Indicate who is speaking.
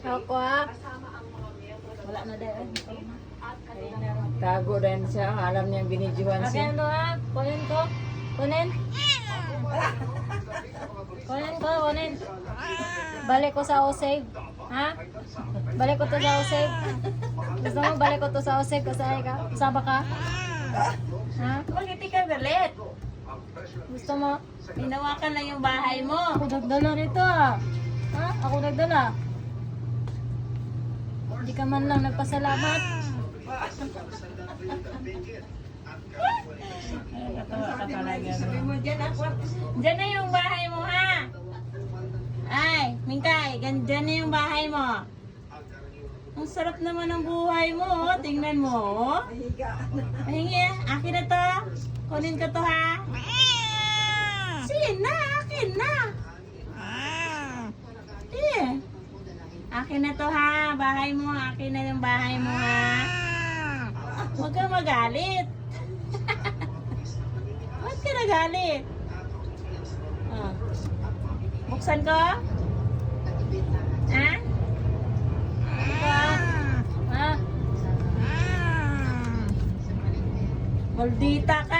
Speaker 1: Ako wala na dahil.
Speaker 2: Tago rin siya. Alam niya binidyohan siya.
Speaker 1: Akin ha. Kunin ko. Kunin. Kunin. Balik ko sa Osave. Ha? Balik ko to sa Osave. Gusto mo balik ko to sa Osave kasi ka? Kasama ka? Ha?
Speaker 3: Bakit ka galit?
Speaker 1: Gusto mo?
Speaker 3: Pinawakan lang yung bahay mo.
Speaker 1: Ako nagdala rito ah. Ha? Ako nagdala. Hindi ka man lang nagpasalamat.
Speaker 3: Katawa ka talaga. Diyan na yung bahay mo ha. Ay, Mingkay, dyan na yung bahay mo. Ang sarap naman ng buhay mo, oh. Tingnan mo, oh. Mahingi, akin na to. Kunin ko to ha. Sige na, akin na. Sige. Akin na to ha, bahay mo. Akin na yung bahay mo ha. Huwag kang magalit. Huwag ka nagalit. Oh. Buksan ko? Ha?
Speaker 1: Ha?
Speaker 3: Maldita ka